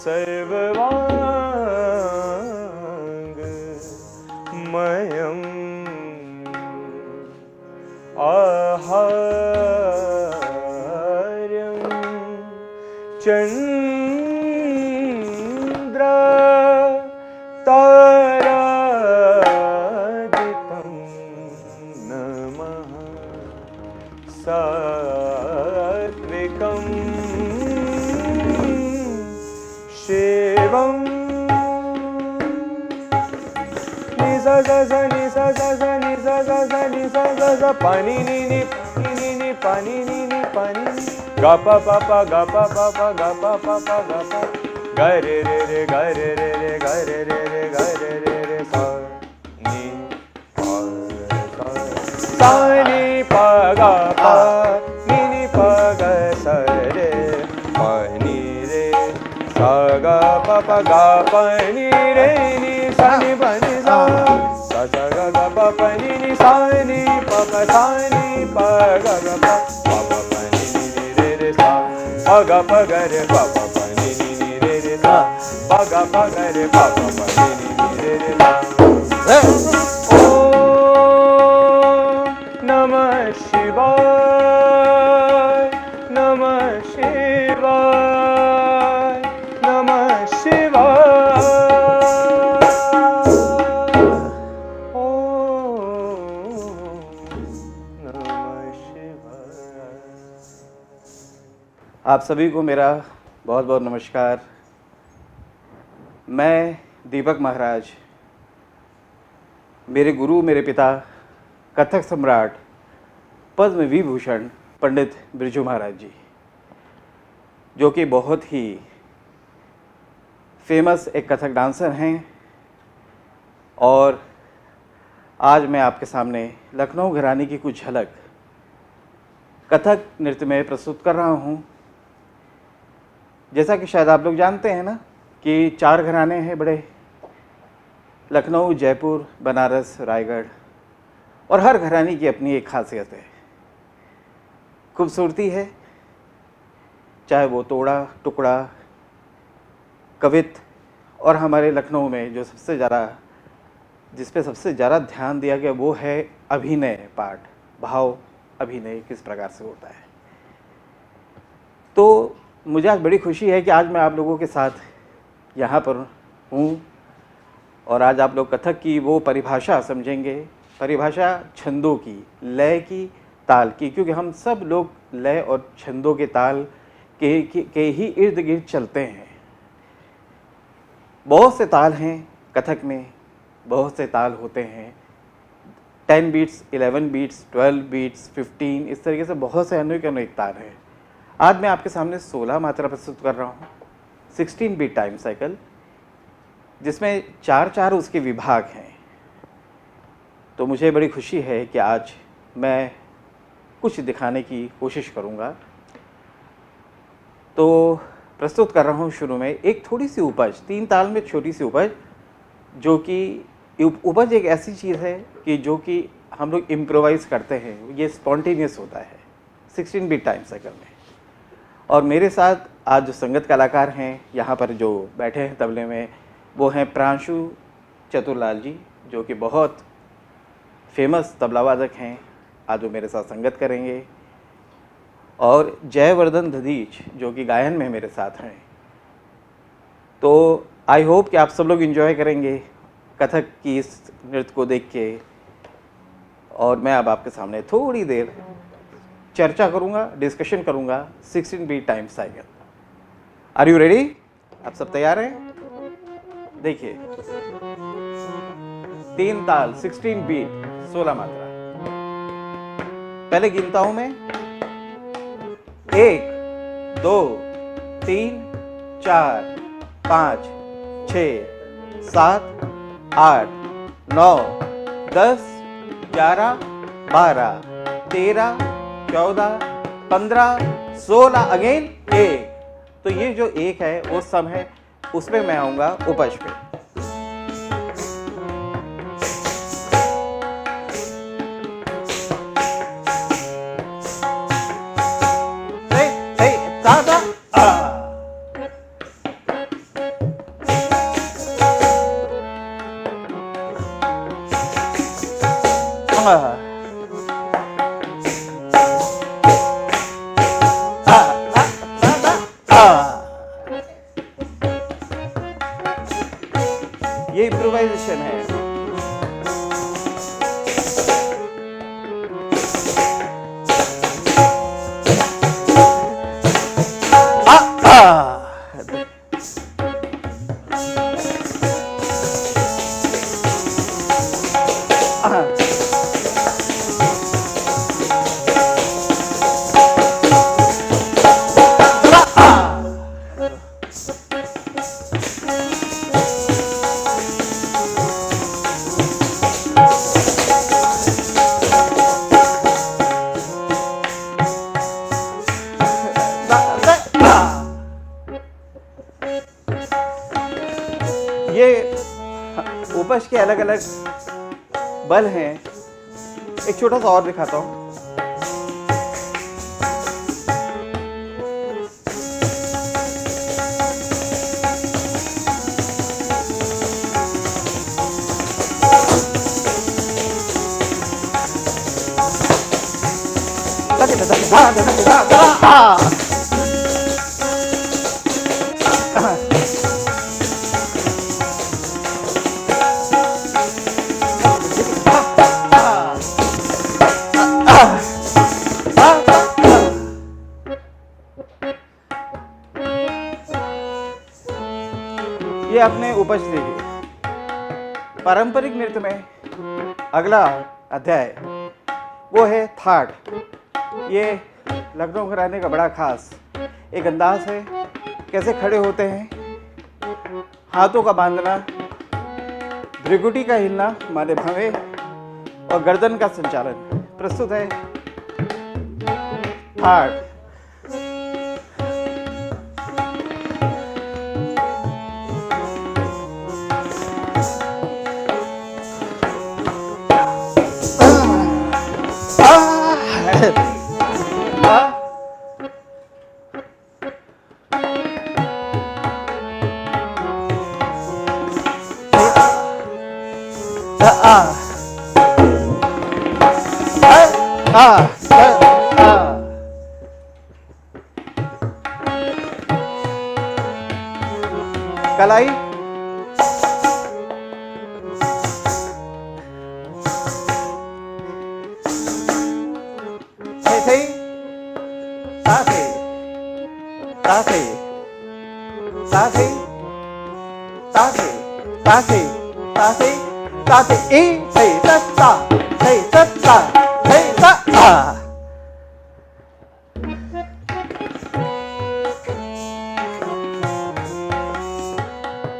सर्ववाङ्मयम् आहार्यं चन्द्र तारादितं नमः सात्विकं शिवम् निसा सा सा निसा सा सा निसा सा सा निसा सा सा पानी नी नी पानी नी नी पानी गा पा पा पा गा पा पा पा गा पा पा पा गा पा गा रे रे रे गा रे रे रे गा रे रे रे गा रे रे रे सा नी सा नी पा गा पा नी नी पा गा सा रे पा नी रे सा गा पा गा नी रे नी सा नी पा नी सा सा सा गा गा पा पा नी नी सा नी पा सा नी पा गा गा पा पा पा नी नी रे रे सा पा गा रे पा पा नी नी रे रे सा पा गा रे पा पा नी नी रे रे सा ओम नमः शिवाय नमः शिवाय नमः शिवाय आप सभी को मेरा बहुत बहुत नमस्कार। मैं दीपक महाराज, मेरे गुरु, मेरे पिता, कथक सम्राट पद्म विभूषण पंडित बिरजू महाराज जी, जो कि बहुत ही फेमस एक कथक डांसर हैं, और आज मैं आपके सामने लखनऊ घराने की कुछ झलक कथक नृत्य में प्रस्तुत कर रहा हूँ। जैसा कि शायद आप लोग जानते हैं ना कि 4 घराने हैं बड़े, लखनऊ, जयपुर, बनारस, रायगढ़, और हर घराने की अपनी एक खासियत है, खूबसूरती है, चाहे वो तोड़ा, टुकड़ा, कवित, और हमारे लखनऊ में जो सबसे ज़्यादा, जिस पे सबसे ज़्यादा ध्यान दिया गया वो है अभिनय पाठ, भाव अभिनय किस प्रकार से होता है। तो मुझे आज बड़ी खुशी है कि आज मैं आप लोगों के साथ यहाँ पर हूँ, और आज आप लोग कथक की वो परिभाषा समझेंगे, परिभाषा छंदों की, लय की, ताल की, क्योंकि हम सब लोग लय और छंदों के ताल के ही इर्द गिर्द चलते हैं। बहुत से ताल हैं कथक में, बहुत से ताल होते हैं, 10 बीट्स, 11 बीट्स, 12 बीट्स, 15, इस तरीके से बहुत से अनेक ताल हैं। आज मैं आपके सामने 16 मात्रा प्रस्तुत कर रहा हूँ, 16 बीट टाइम साइकिल, जिसमें 4-4 उसके विभाग हैं। तो मुझे बड़ी खुशी है कि आज मैं कुछ दिखाने की कोशिश करूँगा। तो प्रस्तुत कर रहा हूँ शुरू में एक थोड़ी सी उपज, 3 ताल में छोटी सी उपज, जो कि उपज एक ऐसी चीज़ है कि जो कि हम लोग इम्प्रोवाइज़ करते हैं, ये स्पॉन्टेनियस होता है 16 बीट टाइम साइकिल में। और मेरे साथ आज जो संगत कलाकार हैं यहाँ पर जो बैठे हैं तबले में, वो हैं प्रांशु चतुरलाल जी, जो कि बहुत फेमस तबलावादक हैं, आज वो मेरे साथ संगत करेंगे, और जयवर्धन दधीच जो कि गायन में मेरे साथ हैं। तो आई होप कि आप सब लोग एंजॉय करेंगे कथक की इस नृत्य को देख के। और मैं अब आपके सामने थोड़ी देर चर्चा करूंगा, डिस्कशन करूंगा 16 beat time cycle. Are you ready? आप सब तैयार हैं? देखिए, 3 ताल, 16 बीट, 16 मात्रा। पहले गिनता हूं मैं, 1 2 3 4 5 6 7 8 9 10 11 12 13 14 15 16 अगेन 1। तो ये जो 1 है वो सम है, उसमें मैं आऊंगा उपज पे। पोजीशन है। ये उपज के अलग अलग बल हैं। एक छोटा सा और दिखाता हूं। ये आपने उपज देखी। पारंपरिक नृत्य में अगला अध्याय वो है थाट। ये लखनऊ घराने का बड़ा खास एक अंदाज है। कैसे खड़े होते हैं, हाथों का बांधना, भ्रिकुटी का हिलना माने भवें और गर्दन का संचालन। प्रस्तुत है थाट। कलाई, थे ताथे ताथे ताथे ताथे ताथे ताथे ताथे ए थे तत्ता थे तत्ता थे तत्ता।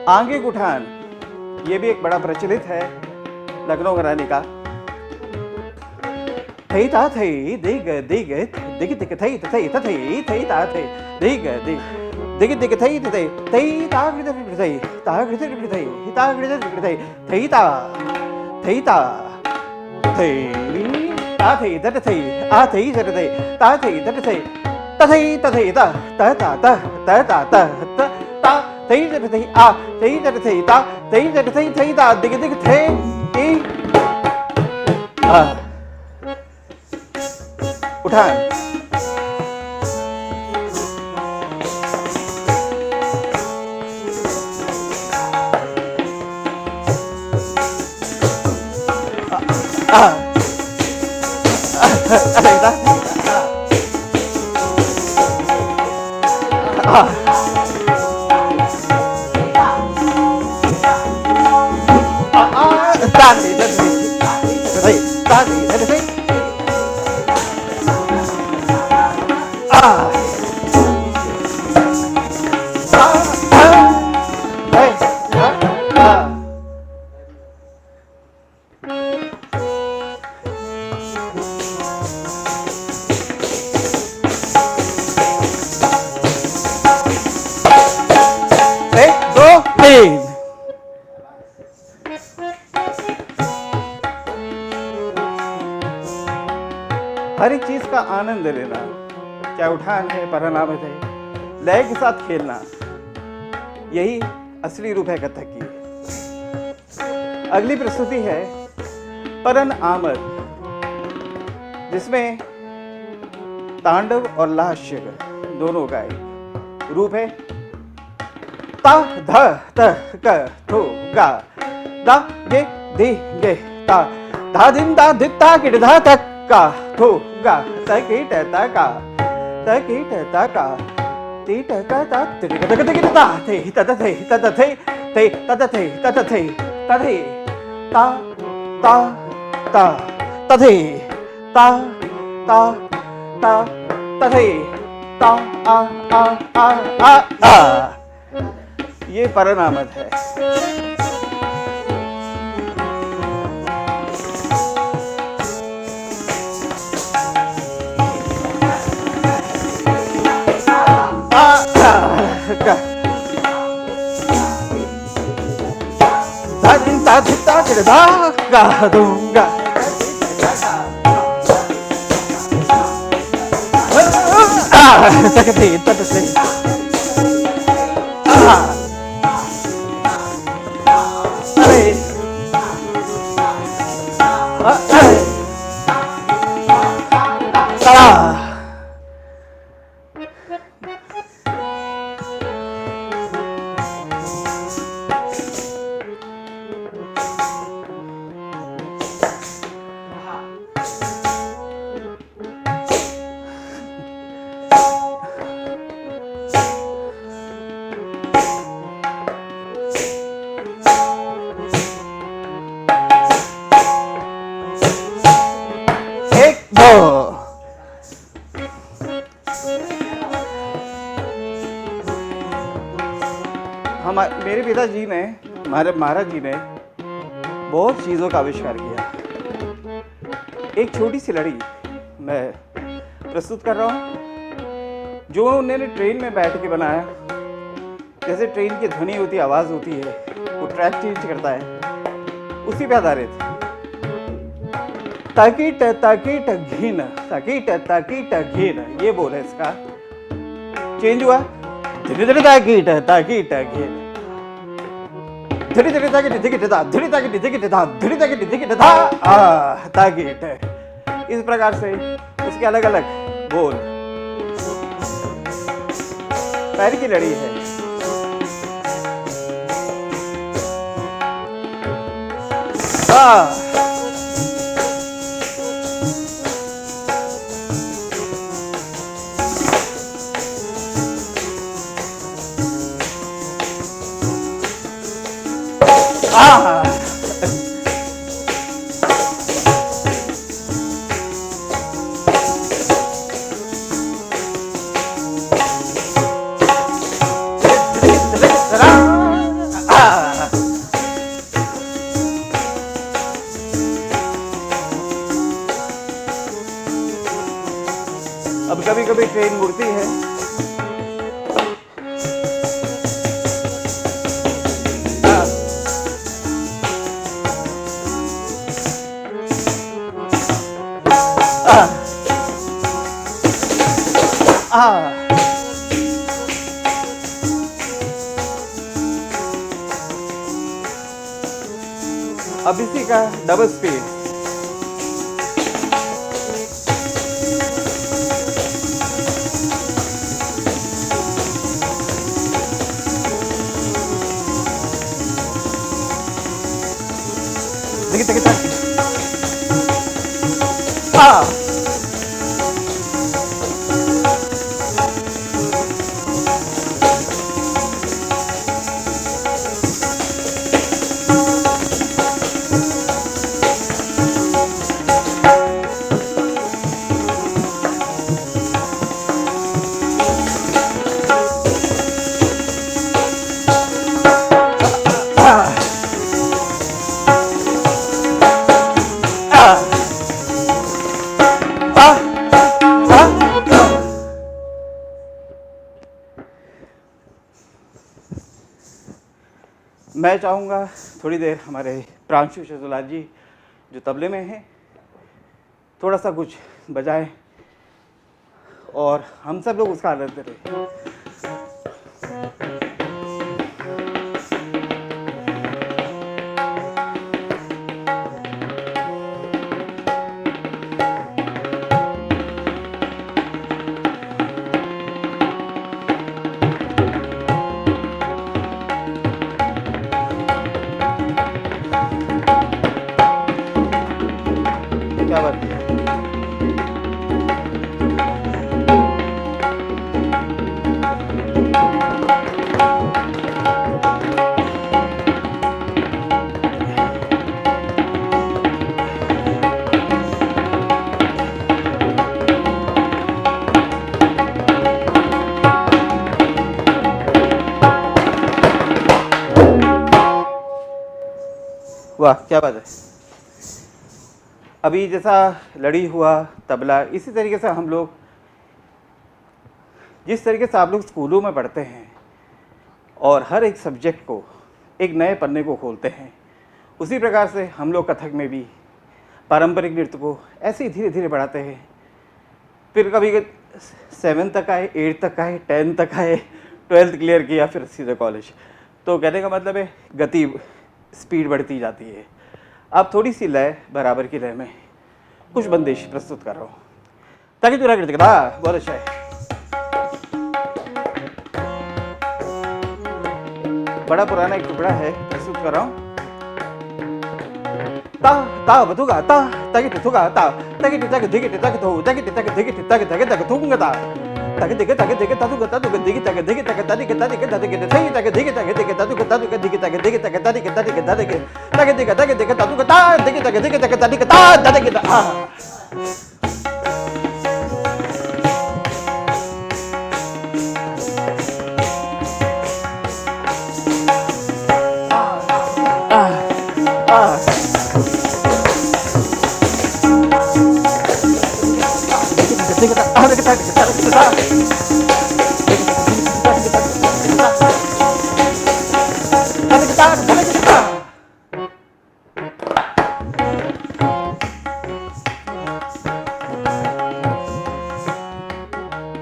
आंगिक उठान ये भी एक बड़ा प्रचलित है लखनऊ घराने का। थई ता थई दिग दिग दिग दिग थई थई थई थई ता थई दिग दिग दिग दिग थई थई थई ता गृद थई ता गृद थई ता गृद थई थई ता थई ता थई ता थई दट थई आ थई दट थई ता थई दट थई ता थई ता थई ता ता ता ता ता ता ता ता थई दट थई आ थई दट थई ता थई दट थई थई ता दिग दिग थई आ उठान। हर एक चीज का आनंद लेना, चाहे उठान है, परनामत है, लय के साथ खेलना, यही असली रूप है कथक की। अगली प्रस्तुति है परन आमद, जिसमें तांडव और लास्य दोनों का एक रूप है। ता ध त क थो गा दा गे दे गे ता धा दिन दा दिता किट धा तक का थो गा ता किट ता का ता किट ता का ती ता का ता ती ता का ती ता थे ता ता थे ता ता थे थे ता ता थे ता ता थे ता थे ता ता ता ता थे ता ता ता ता थे ता आ ये परनामत है। गा दूंगा तकते तकते अरे मेरे पिताजी ने हमारे महाराज जी ने बहुत चीज़ों का आविष्कार किया। एक छोटी सी लड़ी मैं प्रस्तुत कर रहा हूँ जो उन्होंने ट्रेन में बैठ के बनाया। जैसे ट्रेन की ध्वनि होती है, आवाज़ होती है, वो ट्रैक चेंज करता है, उसी पे आधारित। ताकीट ताकीट घीन ताकीट ताकीट घीन, ये बोल है इसका। चेंज हुआ धीरे धीरे ताकीट ताकीट घीन, धीरे धीरे ताकीट ताकीट धा, धीरे ताकीट ताकीट धा, धीरे ताकीट ताकीट धा ताकीट। इस प्रकार से उसके अलग अलग बोल। पैर की लड़ी है। अब कभी कभी ट्रेन मुड़ती है, अब इसी का डबल स्पीड। मैं चाहूँगा थोड़ी देर हमारे प्रांशु शशुलाल जी जो तबले में हैं थोड़ा सा कुछ बजाएं और हम सब लोग उसका आनंद लें। वाह क्या बात है। अभी जैसा लड़ी हुआ तबला, इसी तरीके से हम लोग, जिस तरीके से आप लोग स्कूलों में पढ़ते हैं और हर एक सब्जेक्ट को एक नए पन्ने को खोलते हैं, उसी प्रकार से हम लोग कथक में भी पारंपरिक नृत्य को ऐसे ही धीरे धीरे बढ़ाते हैं। फिर कभी 7 तक आए, 8 तक आए, 10 तक आए, 12th क्लियर किया, फिर सीधे कॉलेज। तो कहने का मतलब है गति, स्पीड बढ़ती जाती है। अब थोड़ी सी लय, बराबर की लय में कुछ बंदिश प्रस्तुत कर रहा हूँ ताकि तुरा कर दिखा। बहुत अच्छा है, बड़ा पुराना एक टुकड़ा है, प्रस्तुत कर रहा हूँ। ता ता बतुगा ता ताकि तुगा ता ताकि ताकि दिगे ताकि तो ताकि ताकि दिगे ताकि ताकि ताकि तुंगा ता ताकि दिगे ताकि ताकि दिगे ताकि ताकि ताकि ताकि सही ताकि दिगे ताकि ताकि दिगे ताकि दिगे ताकि ताकि ताकि ता दिगे ताकि ता।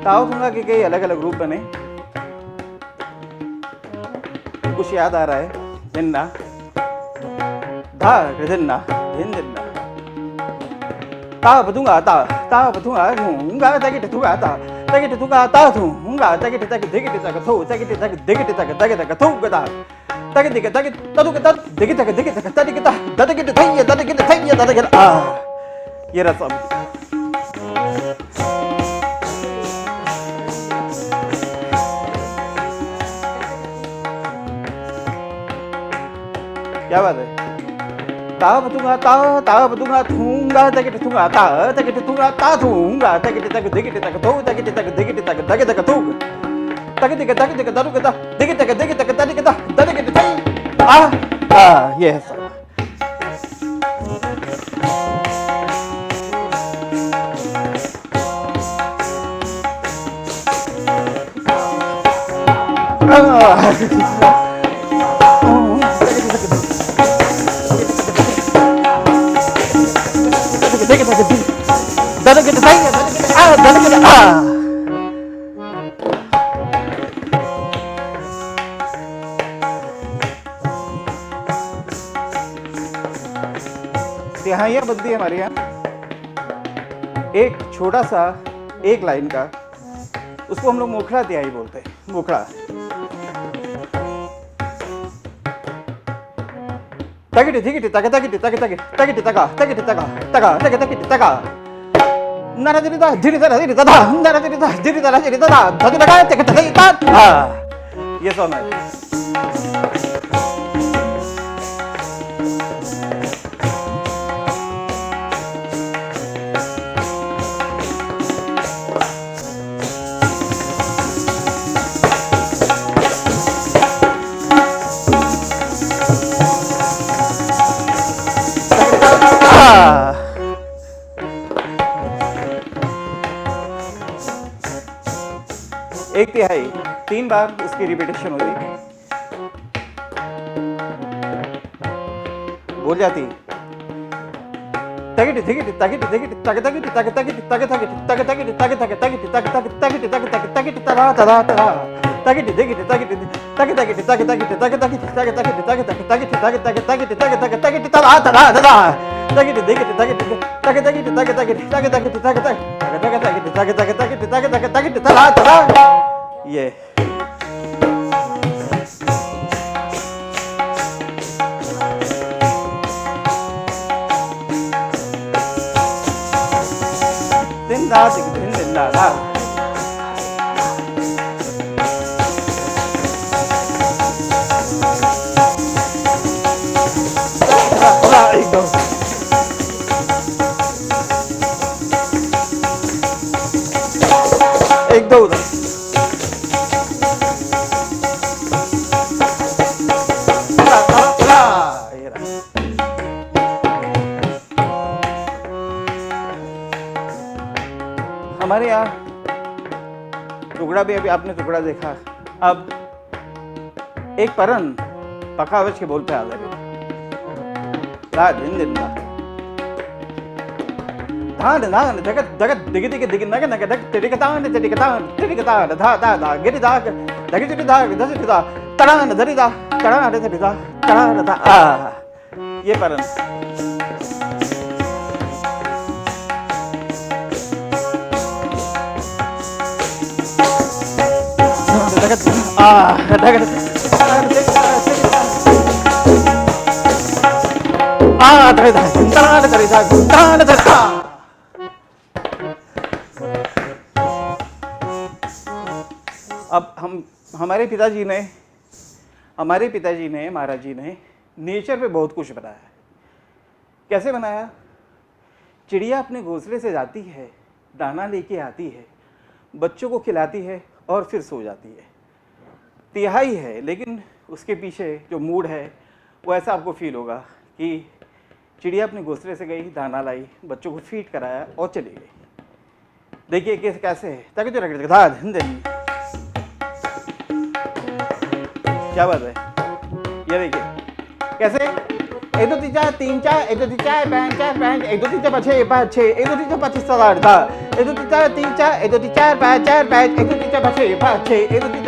ताओ तुंगा के कई अलग अलग रूप बने, कुछ याद आ रहा है। दिन्ना धा दिन्ना दिन दिन्ना ता बतूंगा ता बतूंगा हूंगा ताकि तुगा ताकि तुगा ता हूंगा ताकि ताकि दिगे ताकि थो ताकि ताकि दिगे ताकि ताकि थो गदा ताकि दिगे ताकि तदु गदा दिगे ताकि ताकि ताकि ताकि आ। ये रसम क्या बात है। ता बतूंगा थूंगा ताकि थूंगा ता थूंगा ताकि दिगे ताकि थो ताकि दिगे ताकि थूग ताकि दिगे तारु गदा दिगे ताकि आ। ये है सब। तिहाइयाँ बनती है हमारे यहाँ, एक छोटा सा एक लाइन का, उसको हम लोग मोखड़ा तिहाई बोलते हैं। मोखड़ा ताकि दिगे ताकि ताकि ताकि ताकि ताकि तका ताकि तका तका ताकि ताकि तका नरा धीरे दा धीरे दा धीरे दा नरा धीरे दा धीरे दा धीरे दा धीरे दा ताकि ताकि ता। ये सॉन्ग है। एक तिहाई 3 बार उसकी रिपीटेशन होती, बोल जाती ताकि दिगे ताकि ताकि ताकि ताकि ताकि ताकि ताकि ताकि ताकि ताकि ताकि ताकि ताकि ताकि ताकि ताकि ताकि तरा तरा तरा ताकि दिगे ताकि ताकि ताकि ताकि ताकि ताकि ताकि ताकि ताकि ताकि ताकि ताकि ताकि ताकि ताकि ताकि तरा तरा तरा ताकि दिगे ताकि ताकि ताकि ताकि ताकि ताकि ताकि ताकि ताकि ताकि ताकि ताकि तरा तरा। ये दिन रात दिन रात एक दो भी अभी आपने टुकड़ा देखा। अब एक परन पखावज के बोल पे आ गए। धान धान जगत जगत दिग दिग दिग नग नग दग तिरिकतान तिरिकतान तिरिकतान धा धा धा गिरि धा दग जिरि धा दस धा तड़ान धरि धा तड़ान धरि धा तड़ान धा। ये परन अब हमारे पिताजी ने महाराज जी ने नेचर पे बहुत कुछ बनाया है। कैसे बनाया? चिड़िया अपने घोंसले से जाती है, दाना लेके आती है, बच्चों को खिलाती है और फिर सो जाती है। तिहाई है, लेकिन उसके पीछे जो मूड है वो ऐसा आपको फील होगा कि चिड़िया अपने घोंसले से गई, दाना लाई, बच्चों को फीड कराया और चली गई। देखिए कैसे है, ताकि जो रख क्या बात है। ये देखिए कैसे 1 2 3 4 3 4 1 2 3 4 5 4 5 1 2 3 4 5 6 5 6 1 2 3 4 5 6 7 8 1 2 3 4 3 4 1 2 3 4 5 4 5 1 2 3 4 5 6 5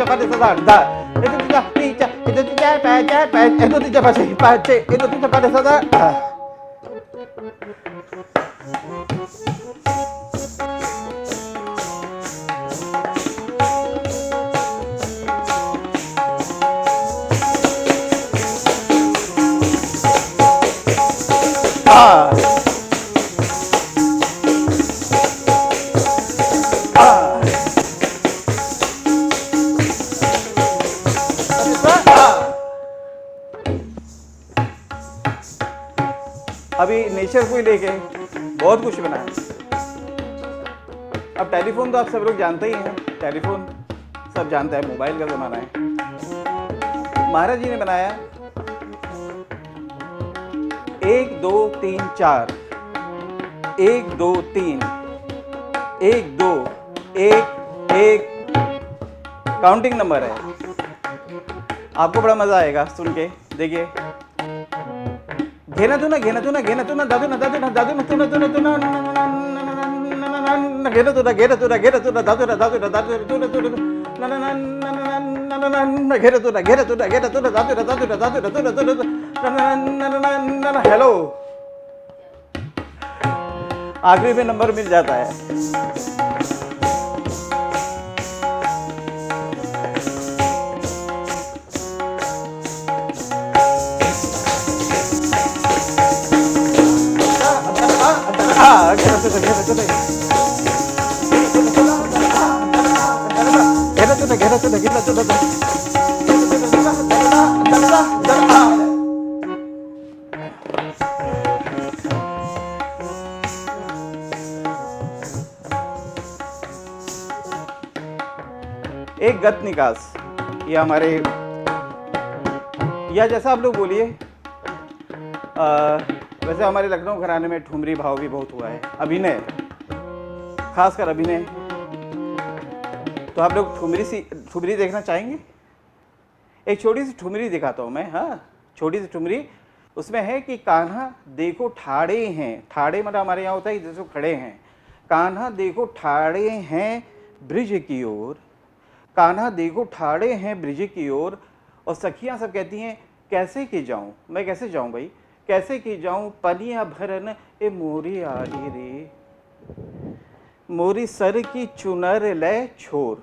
6 1 2 3 4 5 7 8 1 2 3 4 3 4 1 2 3 4 5 4 5 1 2 3 4 5 6 5 6 1 2 3 4 5 7 8। अभी नेचर को ही लेके बहुत कुछ बना है। अब टेलीफोन तो आप सब लोग जानते ही हैं, टेलीफोन सब जानते हैं, मोबाइल का जमाना है। महाराज जी ने बनाया 1 2 3 4 1 2 3 1 2 1 1 काउंटिंग नंबर है। आपको बड़ा मजा आएगा सुन के। देखिए घेना तुना घेना तुना घेना तुना दादू ना दादू ना दादू ना तुना तुना तुना घेना तुना घेना तुना घेना तुना दादू ना दादू ना दादू तुना तुना ना ना ना ना घेना तुना घेना तुना घेना तुना दादू ना दादू ना दादू ना तुना तुना ना ना। हेलो, आखिरी में नंबर मिल जाता है। एक गत निकास, ये हमारे, या जैसा आप लोग बोलिए, वैसे हमारे लखनऊ घराने में ठुमरी भाव भी बहुत हुआ है। अभिनय, खासकर अभिनय। तो आप लोग ठुमरी देखना चाहेंगे? एक छोटी सी ठुमरी दिखाता हूँ मैं। हाँ, छोटी सी ठुमरी। उसमें है कि कान्हा देखो ठाड़े हैं, ठाड़े मतलब हमारे यहाँ होता है जैसे खड़े हैं। कान्हा देखो ठाड़े हैं ब्रिज की ओर, कान्हा देखो ठाड़े हैं ब्रिज की ओर। और सखियाँ सब कहती हैं कैसे की जाऊँ, मैं कैसे जाऊँ भाई, कैसे की जाऊँ पनिया भरन ए मोरी आली रे, मोरी सर की चुनर ले छोर।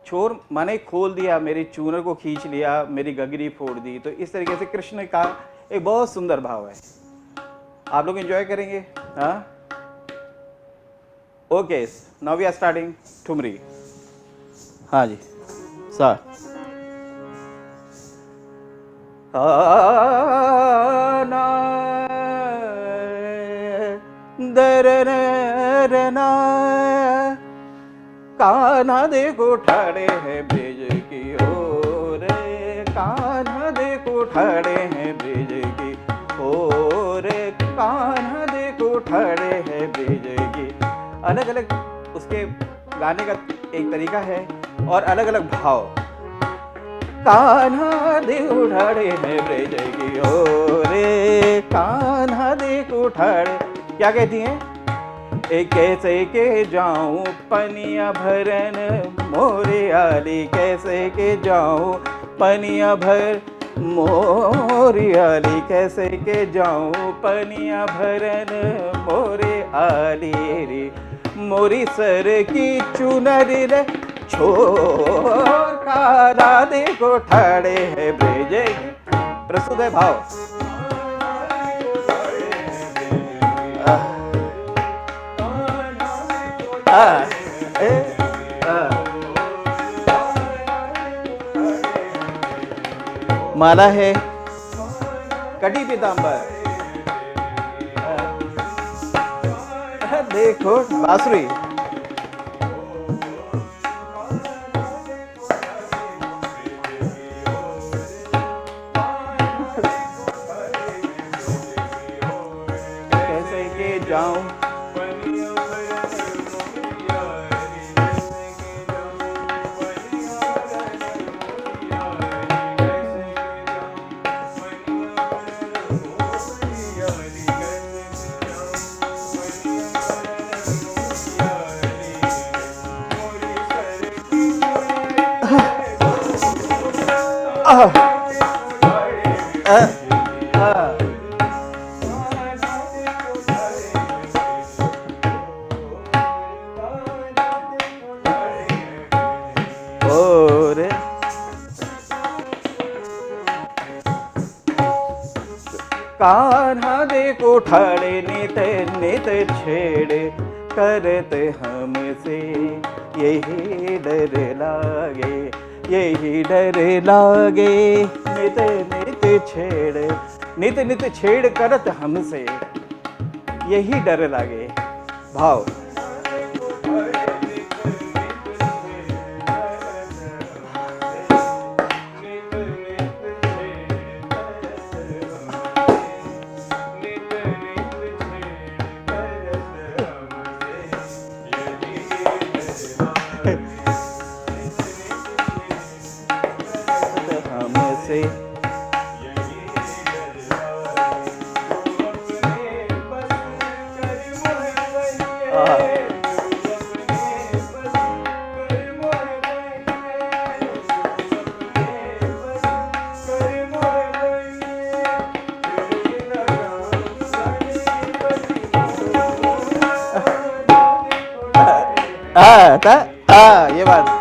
छोर माने खोल दिया, मेरी चूनर को खींच लिया, मेरी गगरी फोड़ दी। तो इस तरीके से कृष्ण का एक बहुत सुंदर भाव है। आप लोग एंजॉय करेंगे। हाँ, okay, now we are starting thumri. हाँ जी, सा ना दरना, कान्हा देखो ठाड़े हैं ब्रिज की ओर, कान्हा देखो ठाड़े हैं ब्रिज की ओर, कान्हा देखो ठाड़े हैं ब्रिज की। अलग अलग उसके गाने का एक तरीका है और अलग अलग भाव। कान्हा दे उठाड़े है ब्रज की ओर रे, कान्हा दे उठाड़े। क्या कहती हैं? एक कैसे के जाऊं पनिया भरन मोरे आली, कैसे के जाऊं पनिया भर मोरे आली, कैसे के जाऊं पनिया भरन मोरे आली रे, मोरी सर की चुनर रे छोर काला देखो ठाड़े है ब्रज की। प्रस्तुत है भाव। माला है कटी पीतांबर, देखो बांसुरी। कैसे के जाऊं और कान्हा देखो ठाड़े नित नित छेड़े करत हमसे यही डर लागे, यही डर लागे। नित नित छेड़, नित नित छेड़ करत हमसे यही डर लागे। भाव। हमसे ये बात।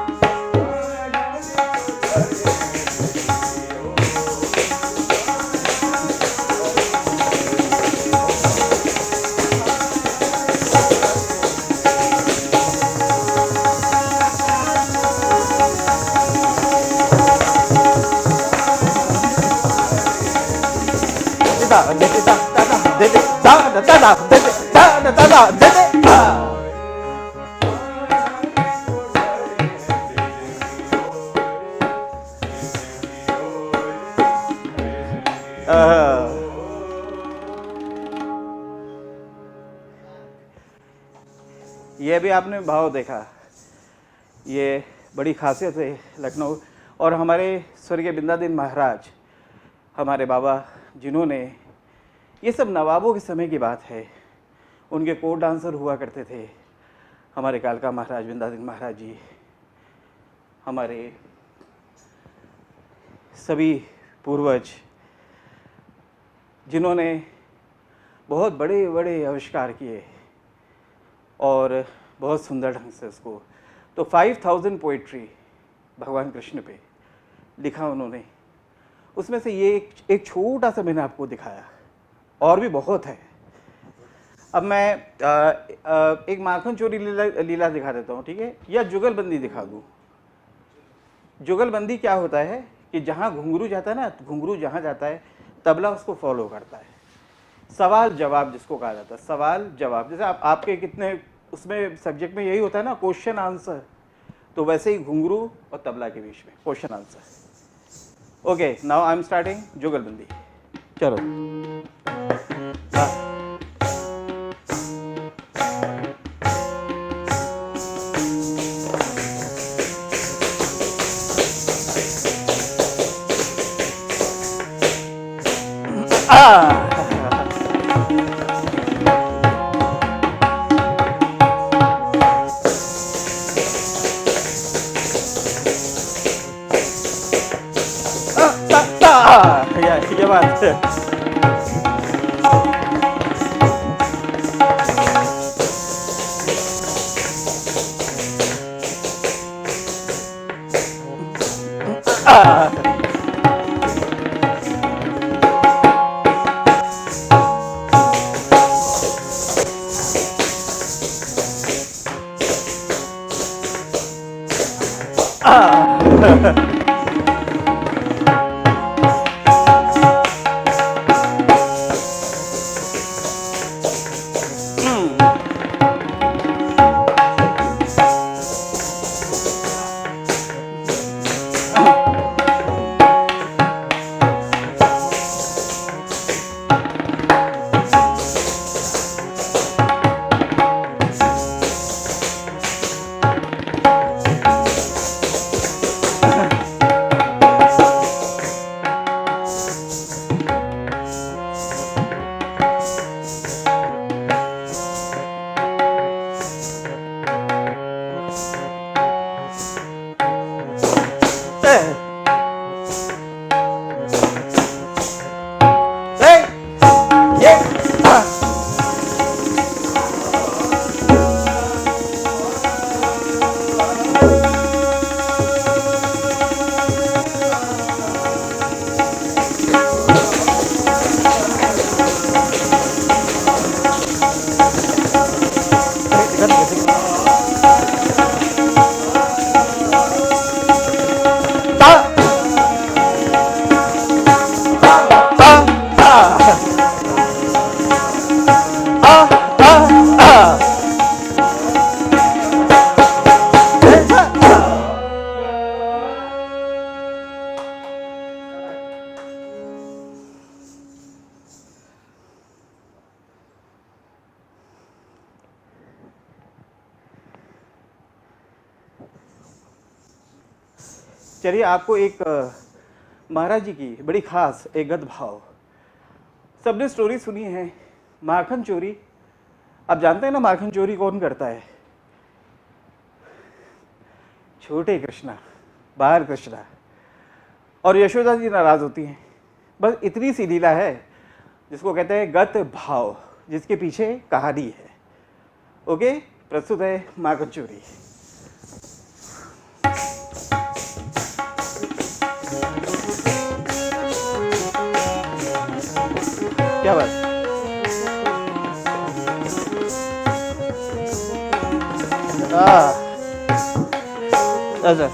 ये भी आपने भाव देखा। ये बड़ी खासियत है लखनऊ। और हमारे स्वर्गीय बिंदादीन महाराज, हमारे बाबा, जिन्होंने, ये सब नवाबों के समय की बात है, उनके कोर्ट डांसर हुआ करते थे। हमारे कालका महाराज, बिंदादीन महाराज जी, हमारे सभी पूर्वज, जिन्होंने बहुत बड़े बड़े आविष्कार किए और बहुत सुंदर ढंग से उसको, तो 5000 पोइट्री भगवान कृष्ण पे लिखा उन्होंने। उसमें से ये एक छोटा सा मैंने आपको दिखाया, और भी बहुत है। अब मैं एक माखन चोरी लीला दिखा देता हूँ, ठीक है, या जुगलबंदी दिखा दूँ। जुगलबंदी क्या होता है कि जहाँ घुंघरू जाता है ना, घुंघरू जहाँ जाता है तबला उसको फॉलो करता है। सवाल जवाब जिसको कहा जाता है, सवाल जवाब। जैसे आपके कितने उसमें सब्जेक्ट में यही होता है ना, क्वेश्चन आंसर, तो वैसे ही घुंघरू और तबला के बीच में question answer. Okay, now I am starting जुगलबंदी। चलो। धन्यवाद। चलिए आपको एक महाराज जी की बड़ी खास एक गद्य भाव, सबने स्टोरी सुनी है माखन चोरी। आप जानते हैं ना माखन चोरी कौन करता है? छोटे कृष्णा, बाहर कृष्णा, और यशोदा जी नाराज होती हैं। बस इतनी सी लीला है जिसको कहते हैं गत भाव, जिसके पीछे कहानी है। ओके, प्रस्तुत है माखन चोरी। क्या बात? अच्छा,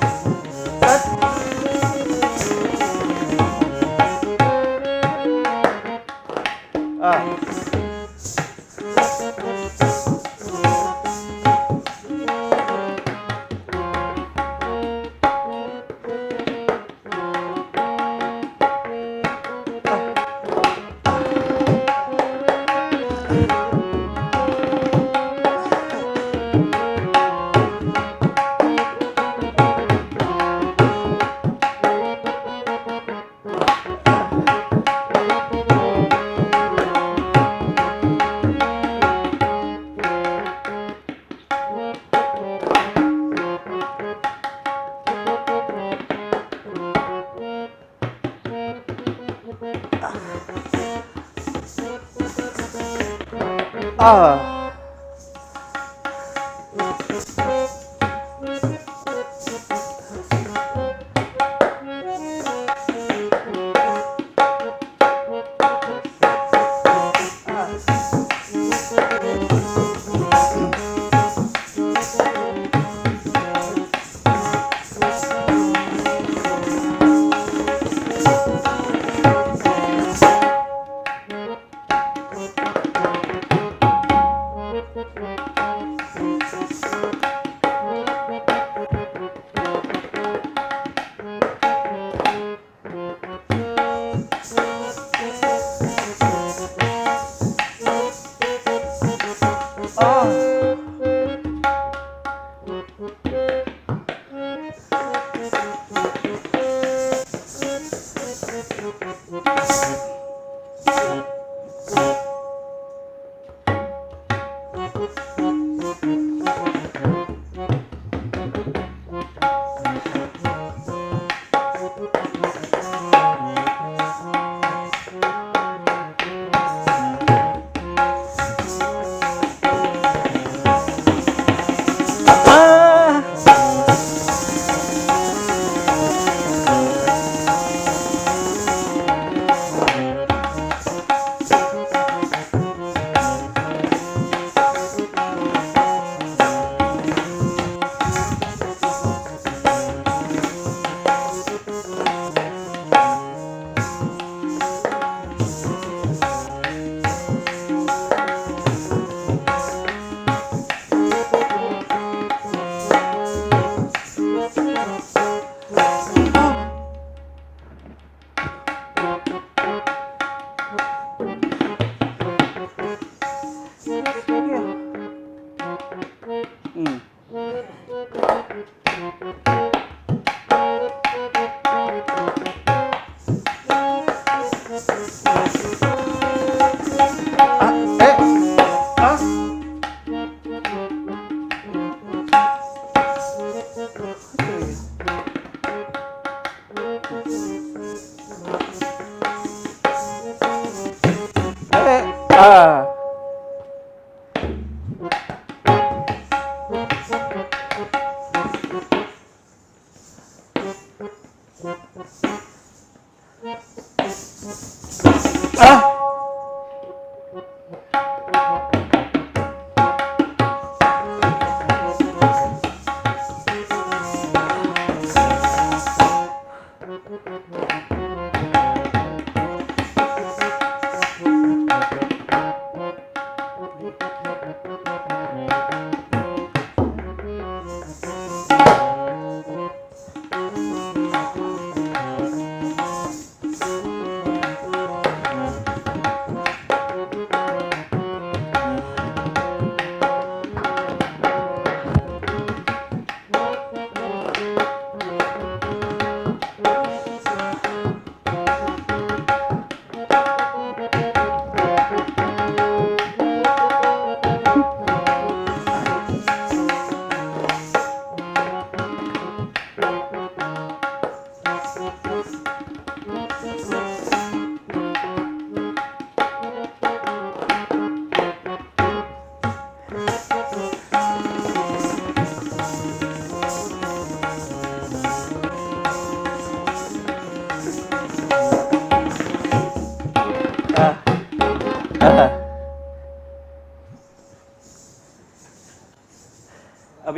अब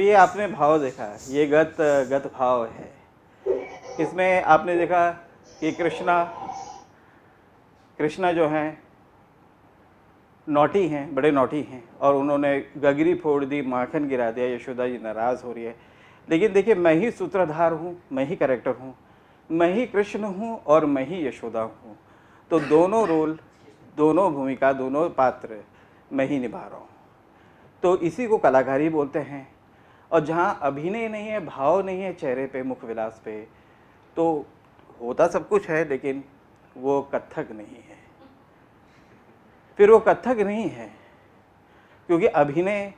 ये आपने भाव देखा, ये गत गत भाव है। इसमें आपने देखा कि कृष्णा जो हैं नौटी हैं, बड़े नौटी हैं, और उन्होंने गगरी फोड़ दी, माखन गिरा दिया, यशोदा जी नाराज़ हो रही है। लेकिन देखिए, मैं ही सूत्रधार हूँ, मैं ही कैरेक्टर हूँ, मैं ही कृष्ण हूँ और मैं ही यशोदा हूँ। तो दोनों रोल, दोनों भूमिका, दोनों पात्र मैं ही निभा रहा हूँ। तो इसी को कलाकारी बोलते हैं। और जहाँ अभिनय नहीं है, भाव नहीं है चेहरे पे, मुख विलास पे, तो होता सब कुछ है लेकिन वो कथक नहीं है। फिर वो कथक नहीं है क्योंकि अभिनय,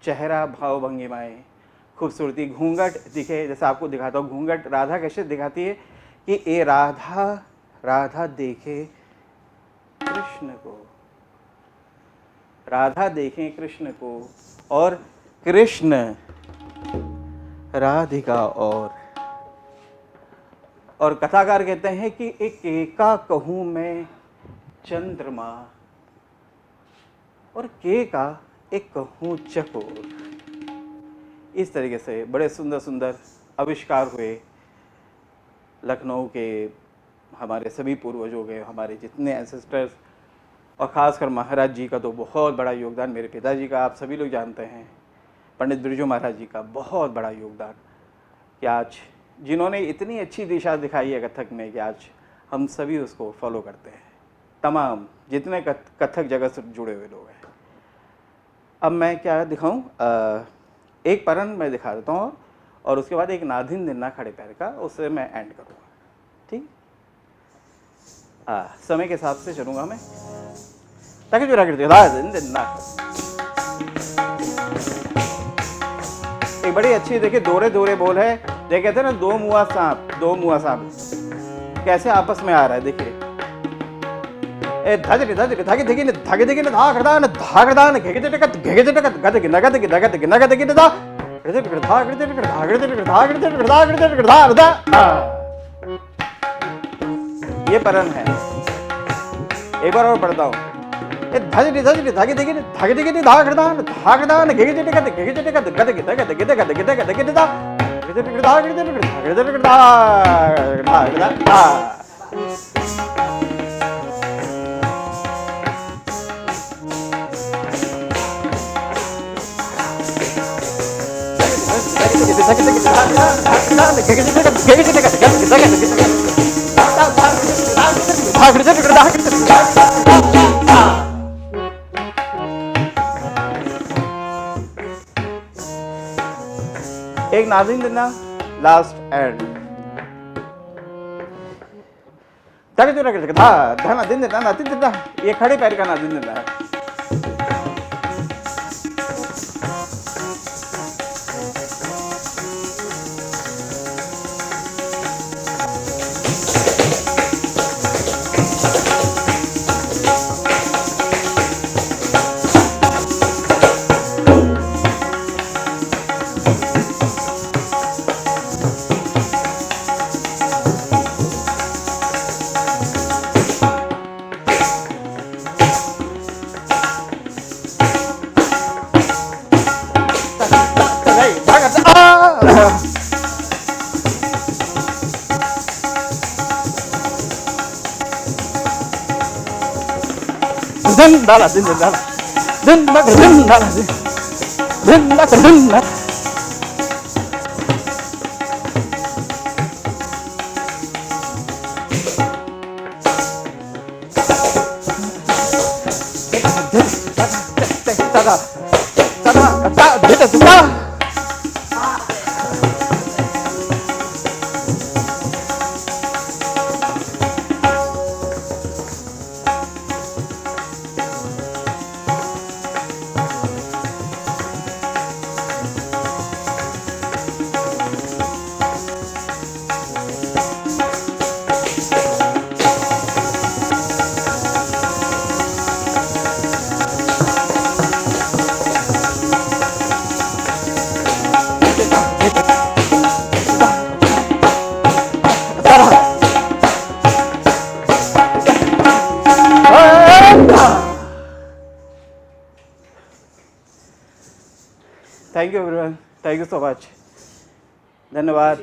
चेहरा, भाव, भंगिमाएँ, खूबसूरती, घूंघट दिखे, जैसे आपको दिखाता हूँ घूंघट राधा कैसे दिखाती है कि ए राधा राधा देखे कृष्ण को, राधा देखें कृष्ण को, और कृष्ण राधिका। और कथाकार कहते हैं कि एक एका कहूँ मैं चंद्रमा, और के का एक कहूँ चकोर। इस तरीके से बड़े सुंदर सुंदर आविष्कार हुए लखनऊ के हमारे सभी पूर्वजों के, हमारे जितने एंसेस्टर्स, और ख़ासकर महाराज जी का तो बहुत बड़ा योगदान, मेरे पिताजी का आप सभी लोग जानते हैं, पंडित बिरजू महाराज जी का बहुत बड़ा योगदान, कि आज जिन्होंने इतनी अच्छी दिशा दिखाई है कथक में कि आज हम सभी उसको फॉलो करते हैं, तमाम जितने कथक जगत से जुड़े हुए लोग हैं। अब मैं क्या दिखाऊं, एक परन मैं दिखा देता हूँ और उसके बाद एक नाधिन दिन्ना खड़े पैर का, उससे मैं एंड करूँगा। ठीक, समय के हिसाब से चलूँगा मैं, ताकि जो रख दिन्ना। एक बड़ी अच्छी देखिए दोरे दोरे बोल है, देखिए कहते हैं ना दो मुआ सांप कैसे आपस में आ रहा है। देखिए ए धज धज धागे देखिए ने धागे देखिए ने धा करदान घेगे जटकत घेगे जटकत गद गिना गद गिना गद गिना गद गिना धा गद धा गद धा गद धा गद धा गद धा। ये परन है। एक बार और पढ़ता हूँ, धज धागे देखिए धा करदान घेगे जटकत गद गिना गद गिना गद गिना गद गिना धा गद धा धा। एक नाज़िम दिन्ना लास्ट एंड ये खड़े पैर का नाज़िम दिन्ना है। din dala din dala din da din dala din da din dala thank you everyone, thank you so much, धन्यवाद।